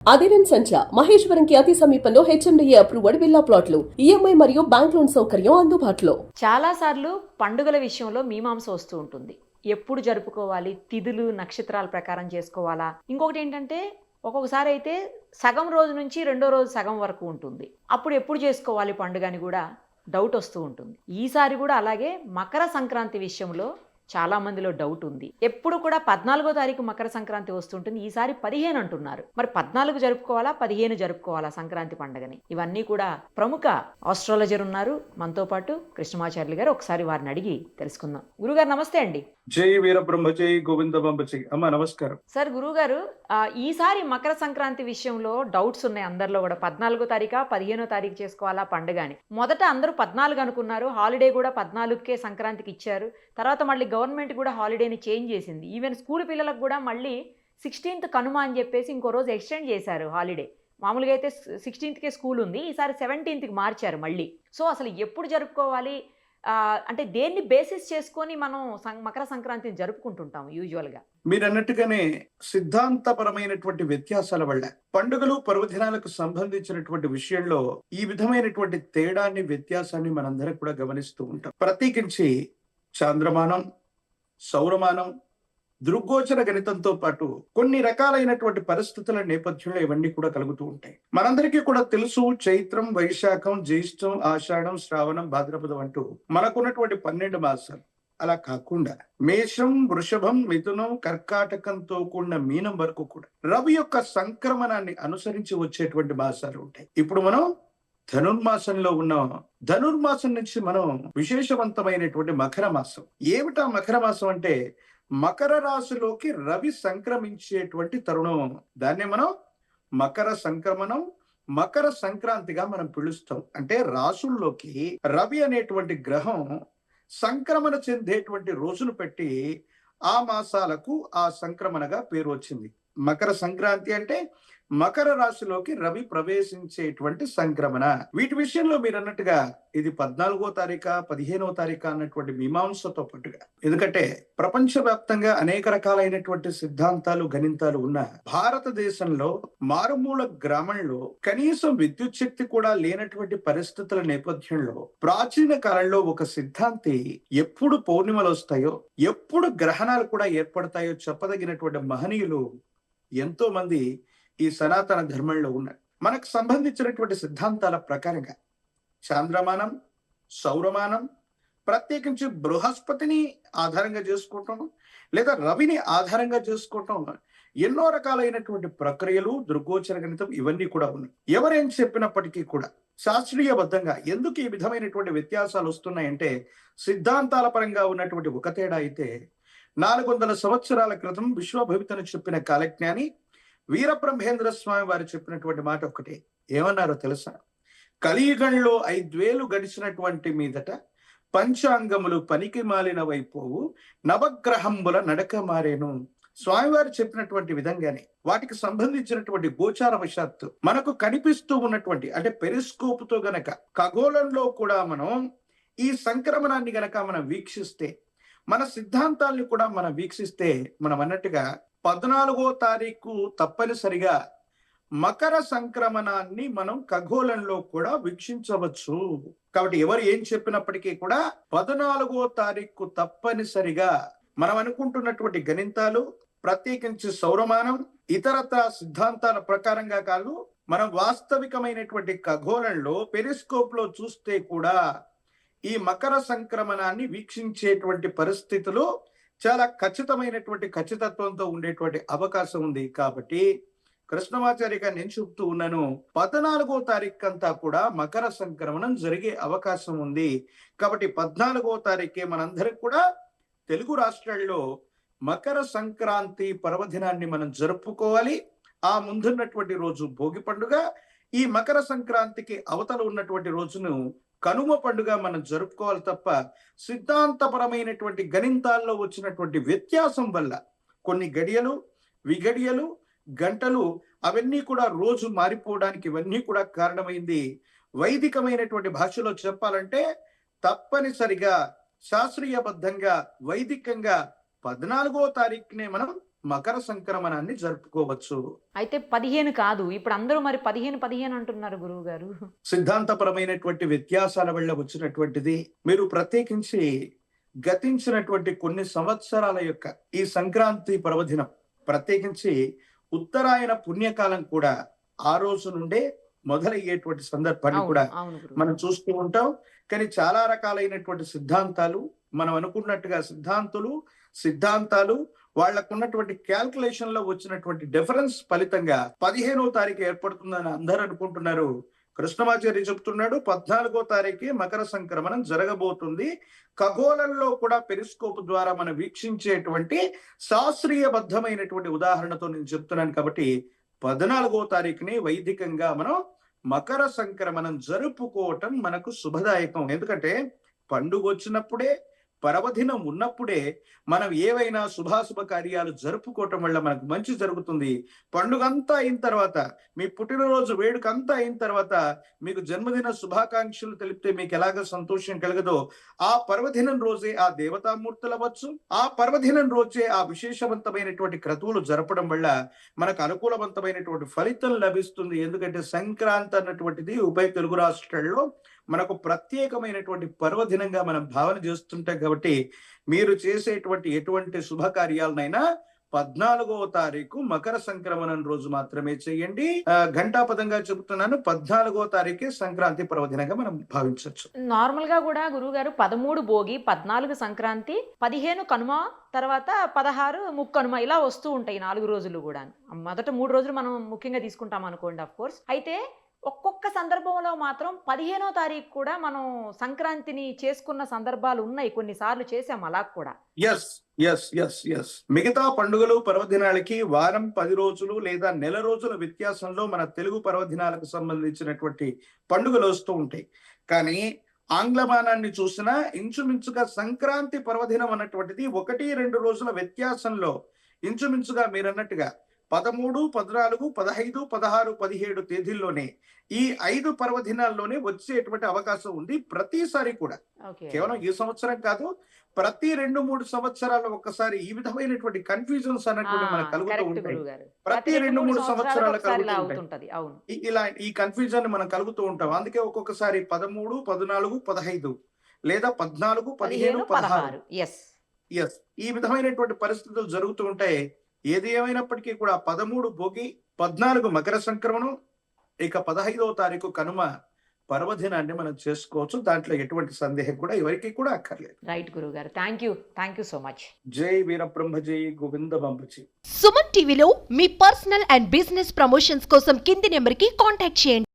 అదిరన్ సంచ మహేశ్వరంకి అతి సమీపంలో HMDA approved villa ప్లాట్లు ఈఎంఐ మరియు బ్యాంక్ లోన్ సౌకర్యం అందుబాటులో. చాలా సార్లు పండుగల విషయంలో మీమాంస వస్తూ ఉంటుంది. ఎప్పుడు జరుపుకోవాలి, తిథులు నక్షత్రాల ప్రకారం చేసుకోవాలా. ఇంకొకటి ఏంటంటే ఒక్కొక్కసారి అయితే సగం రోజు నుంచి రెండో రోజు సగం వరకు ఉంటుంది. అప్పుడు ఎప్పుడు చేసుకోవాలి పండుగ అని కూడా డౌట్ వస్తూ ఉంటుంది. ఈసారి కూడా అలాగే మకర సంక్రాంతి విషయంలో చాలా మందిలో డౌట్ ఉంది. ఎప్పుడు కూడా 14వ తారీఖు మకర సంక్రాంతి వస్తుంటుంది. ఈసారి 15 అంటున్నారు. మరి 14 జరుపుకోవాలా, 15 జరుపుకోవాలా సంక్రాంతి పండుగని? ఇవన్నీ కూడా ప్రముఖ ఆస్ట్రాలజర్ ఉన్నారు మనతో పాటు, కృష్ణమాచార్యులు గారు. ఒకసారి వారిని అడిగి తెలుసుకుందాం. గురుగారు నమస్తే అండి. జై వీరబ్రహ్మ, జై గోవిందబ్రహ్మ, జై అమ్మ నమస్కారం. సార్, గురుగారు ఈసారి మకర సంక్రాంతి విషయంలో డౌట్స్ ఉన్నాయి అందరిలో కూడా. 14వ తారీఖా 15వ తారీఖు చేసుకోవాలా పండుగ అని. మొదట అందరూ 14 అనుకున్నారు. హాలిడే కూడా 14కే సంక్రాంతికి ఇచ్చారు. తర్వాత మళ్ళీ గవర్నమెంట్ కూడా హాలిడేని చేంజ్ చేసింది. ఈవెన్ స్కూల్ పిల్లలకు కూడా మళ్ళీ 16th కనుమ అని చెప్పేసి ఇంకో రోజు ఎక్స్టెండ్ చేశారు హాలిడే. మామూలుగా అయితే 16కే స్కూల్ ఉంది, ఈసారి 17కి మార్చారు మళ్ళీ. సో అసలు ఎప్పుడు జరుపుకోవాలి, అంటే దేన్ని బేసిస్ చేసుకొని మనం మకర సంక్రాంతిని జరుపుకుంటుంటాం యూజువల్గా? మీరు అన్నట్టుగానే సిద్ధాంతపరమైనటువంటి వ్యత్యాసాల వల్ల పండుగలు పర్వదినాలకు సంబంధించినటువంటి విషయంలో ఈ విధమైనటువంటి తేడాన్ని, వ్యత్యాసాన్ని మనందరం కూడా గమనిస్తూ ఉంటాం. ప్రత్యేకించి చాంద్రమానం, సౌరమానం, దృగ్గోచర గణితంతో పాటు కొన్ని రకాలైనటువంటి పరిస్థితుల నేపథ్యంలో ఇవన్నీ కూడా కలుగుతూ ఉంటాయి. మనందరికీ కూడా తెలుసు, చైత్రం, వైశాఖం, జ్యేష్ఠం, ఆషాఢం, శ్రావణం, భాద్రపదం అంటూ మనకున్నటువంటి 12 మాసాలు. అలా కాకుండా మేషం, వృషభం, మిథునం, కర్కాటకంతో కూడిన మీనం వరకు కూడా రవి యొక్క సంక్రమణాన్ని అనుసరించి వచ్చేటువంటి మాసాలు ఉంటాయి. ఇప్పుడు మనం ధనుర్మాసంలో ఉన్నాం. ధనుర్మాసం నుంచి మనం విశేషవంతమైనటువంటి మకర మాసం. ఏమిటా మకర మాసం అంటే మకర రాశిలోకి రవి సంక్రమించేటువంటి తరుణం. దాన్ని మనం మకర సంక్రమణం, మకర సంక్రాంతిగా మనం పిలుస్తాం. అంటే రాశుల్లోకి రవి అనేటువంటి గ్రహం సంక్రమణ చెందేటువంటి రోజును పెట్టి ఆ మాసాలకు ఆ సంక్రమణగా పేరు వచ్చింది. మకర సంక్రాంతి అంటే మకర రాశిలోకి రవి ప్రవేశించేటువంటి సంక్రమణ. వీటి విషయంలో మీరు అన్నట్టుగా ఇది 14వ తారీఖా 15వ తారీఖా అన్నటువంటి మీమాంసతో పాటుగా, ఎందుకంటే ప్రపంచవ్యాప్తంగా అనేక రకాలైనటువంటి సిద్ధాంతాలు, గణితాలు ఉన్న భారతదేశంలో మారుమూల గ్రామంలో కనీసం విద్యుత్ శక్తి కూడా లేనటువంటి పరిస్థితుల నేపథ్యంలో ప్రాచీన కాలంలో ఒక సిద్ధాంతి ఎప్పుడు పౌర్ణిమలు వస్తాయో, ఎప్పుడు గ్రహణాలు కూడా ఏర్పడతాయో చెప్పదగినటువంటి మహనీయులు ఎంతో మంది ఈ సనాతన ధర్మంలో ఉన్నారు. మనకు సంబంధించినటువంటి సిద్ధాంతాల ప్రకారంగా చాంద్రమానం, సౌరమానం, ప్రత్యేకించి బృహస్పతిని ఆధారంగా చేసుకోవటం లేదా రవిని ఆధారంగా చేసుకోవటం, ఎన్నో రకాలైనటువంటి ప్రక్రియలు, దృగ్గోచర గణితం ఇవన్నీ కూడా ఉన్నాయి. ఎవరేం చెప్పినప్పటికీ కూడా శాస్త్రీయబద్ధంగా ఎందుకు ఈ విధమైనటువంటి వ్యత్యాసాలు వస్తున్నాయంటే, సిద్ధాంతాల పరంగా ఉన్నటువంటి ఒక తేడా అయితే 400 సంవత్సరాల క్రితం విశ్వభవితను చెప్పిన కాలజ్ఞాని వీరబ్రహ్మేంద్ర స్వామి వారు చెప్పినటువంటి మాట ఒకటే. ఏమన్నారో తెలుసా? కలియుగంలో 5 గడిచినటువంటి మీదట పంచాంగములు పనికి మాలిన వైపోవు, నవగ్రహంబుల నడక మారేను. స్వామివారు చెప్పినటువంటి విధంగానే వాటికి సంబంధించినటువంటి గోచార వశాత్తు మనకు కనిపిస్తూ ఉన్నటువంటి, అంటే పెరిస్కోప్ తో గనక ఖగోళంలో కూడా మనం ఈ సంక్రమణాన్ని గనక మనం వీక్షిస్తే, మన సిద్ధాంతాల్ని కూడా మనం వీక్షిస్తే, మనం అన్నట్టుగా 14వ తారీఖు తప్పనిసరిగా మకర సంక్రమణాన్ని మనం ఖగోళంలో కూడా వీక్షించవచ్చు. కాబట్టి ఎవరు ఏం చెప్పినప్పటికీ కూడా 14వ తారీఖు తప్పనిసరిగా మనం అనుకుంటున్నటువంటి గణితాలు, ప్రత్యేకించి సౌరమానం, ఇతరత్ర సిద్ధాంతాల ప్రకారంగా కాదు, మనం వాస్తవికమైనటువంటి ఖగోళంలో పెరిస్కోప్ లో చూస్తే కూడా ఈ మకర సంక్రమణాన్ని వీక్షించేటువంటి పరిస్థితులు చాలా ఖచ్చితమైనటువంటి ఖచ్చితత్వంతో ఉండేటువంటి అవకాశం ఉంది. కాబట్టి కృష్ణమాచార్య గారు నేను చెప్తూ ఉన్నాను, 14వ తారీఖు అంతా కూడా మకర సంక్రమణం జరిగే అవకాశం ఉంది. కాబట్టి 14వ తారీఖే మనందరం కూడా తెలుగు రాష్ట్రాల్లో మకర సంక్రాంతి పర్వదినాన్ని మనం జరుపుకోవాలి. ఆ ముందున్నటువంటి రోజు భోగి పండుగ, ఈ మకర సంక్రాంతికి అవతల ఉన్నటువంటి రోజును కనుమ పండుగ మనం జరుపుకోవాలి తప్ప సిద్ధాంతపరమైనటువంటి గణితాల్లో వచ్చినటువంటి వ్యత్యాసం వల్ల కొన్ని గడియలు, విగడియలు, గంటలు అవన్నీ కూడా రోజు మారిపోవడానికి ఇవన్నీ కూడా కారణమైంది. వైదికమైనటువంటి భాషలో చెప్పాలంటే తప్పనిసరిగా శాస్త్రీయబద్ధంగా వైదికంగా 14వ తారీఖునే మనం మకర సంక్రమణాన్ని జరుపుకోవచ్చు. అయితే 15 కాదు, ఇప్పుడు అందరూ మరి 15 అంటున్నారు గురువు గారు. సిద్ధాంతపరమైనటువంటి వ్యత్యాసాల వల్ల వచ్చినటువంటిది. మీరు ప్రత్యేకించి గతించినటువంటి కొన్ని సంవత్సరాల యొక్క ఈ సంక్రాంతి పర్వదినం, ప్రత్యేకించి ఉత్తరాయణ పుణ్యకాలం కూడా ఆ రోజు నుండే మొదలయ్యేటువంటి సందర్భాన్ని కూడా అవును గురువు. మనం చూస్తూ ఉంటాం. కానీ చాలా రకాలైనటువంటి సిద్ధాంతాలు, మనం అనుకున్నట్టుగా సిద్ధాంతాలు వాళ్ళకున్నటువంటి క్యాల్కులేషన్ లో వచ్చినటువంటి డిఫరెన్స్ ఫలితంగా 15వ తారీఖు ఏర్పడుతుందని అందరూ అనుకుంటున్నారు. కృష్ణమాచార్య చెప్తున్నాడు 14వ తారీఖు మకర సంక్రమణం జరగబోతుంది. ఖగోళంలో కూడా పెరిస్కోప్ ద్వారా మనం వీక్షించేటువంటి శాస్త్రీయబద్ధమైనటువంటి ఉదాహరణతో నేను చెప్తున్నాను. కాబట్టి 14వ తారీఖుని వైదికంగా మనం మకర సంక్రమణం జరుపుకోవటం మనకు శుభదాయకం. ఎందుకంటే పండుగ వచ్చినప్పుడే, పర్వదినం ఉన్నప్పుడే మనం ఏవైనా శుభాశుభ కార్యాలు జరుపుకోవటం వల్ల మనకు మంచి జరుగుతుంది. పండుగ అంతా అయిన తర్వాత, మీ పుట్టినరోజు వేడుక అంతా అయిన తర్వాత మీకు జన్మదిన శుభాకాంక్షలు తెలిపితే మీకు ఎలాగ సంతోషం కలగదో, ఆ పర్వదినం రోజే ఆ దేవతామూర్తులు అవ్వచ్చు, ఆ పర్వదినం రోజే ఆ విశేషవంతమైనటువంటి క్రతువులు జరపడం వల్ల మనకు అనుకూలవంతమైనటువంటి ఫలితం లభిస్తుంది. ఎందుకంటే సంక్రాంతి అన్నటువంటిది ఉభయ తెలుగు రాష్ట్రాల్లో మనకు ప్రత్యేకమైనటువంటి పర్వదినంగా మనం భావన చేస్తుంటాం. కాబట్టి మీరు చేసేటువంటి ఎటువంటి శుభకార్యాలనైనా 14వ తారీఖు మకర సంక్రమణం రోజు మాత్రమే చేయండి. ఘంటాపదంగా చెబుతున్నాను, 14వ తారీఖే సంక్రాంతి పర్వదినంగా మనం భావించవచ్చు. నార్మల్ గా కూడా గురువు గారు 13 భోగి, 14 సంక్రాంతి, 15 కనుమ, తర్వాత 16 ముక్కనుమ ఇలా వస్తూ ఉంటాయి 4 రోజులు కూడా. మొదట 3 రోజులు మనం ముఖ్యంగా తీసుకుంటాం అనుకోండి, ఆఫ్ కోర్స్. అయితే ఒక్కొక్క సందర్భంలో మాత్రం 15వ తారీఖు కూడా మనం సంక్రాంతిని చేసుకున్న సందర్భాలు ఉన్నాయి, కొన్నిసార్లు చేసాం అలా కూడా. ఎస్ మిగతా పండుగలు పర్వదినాలకి వారం 10 రోజులు లేదా నెల రోజుల వ్యత్యాసంలో మన తెలుగు పర్వదినాలకు సంబంధించినటువంటి పండుగలు వస్తూ ఉంటాయి. కానీ ఆంగ్లమానాన్ని చూసినా ఇంచుమించుగా సంక్రాంతి పర్వదినం అన్నటువంటిది 1-2 రోజుల వ్యత్యాసంలో ఇంచుమించుగా మీరన్నట్టుగా 13, 14, 15, 16, 17 తేదీల్లోనే ఈ 5 పర్వదినాల్లోనే వచ్చేటువంటి అవకాశం ఉంది ప్రతిసారి కూడా. కేవలం ఈ సంవత్సరం కాదు, ప్రతి 2-3 సంవత్సరాల్లో ఒక్కసారి ఈ విధమైనటువంటి కన్ఫ్యూజన్స్ అన్నటువంటి మనకు కలుగుతూ ఉంటాయి. ప్రతి 2-3 సంవత్సరాలు కలుగుతూ ఉంటాయి. ఇలా ఈ కన్ఫ్యూజన్ మనం కలుగుతూ ఉంటాం. అందుకే ఒక్కొక్కసారి 13, 14, 15 లేదా 14, 15, 16 ఎస్ ఈ విధమైనటువంటి పరిస్థితులు జరుగుతూ ఉంటాయి. ఏది ఏమైనప్పటికీ కూడా 13 భోగి, 14 మకర సంక్రమణం, ఇక 15వ తారీఖు కనుమ పర్వదినాన్ని మనం చేసుకోవచ్చు. దాంట్లో ఎటువంటి సందేహం కూడా ఎవరికి కూడా అక్కర్లేదు. రైట్ గురువు గారు, థ్యాంక్ యూ సో మచ్. జై వీరబ్రహ్మ, జై గోవింద బంబుజీ. సుమన్ టీవీలో మీ పర్సనల్ అండ్ బిజినెస్ ప్రమోషన్స్ కోసం కింది నెంబర్కి కాంటాక్ట్ చేయండి.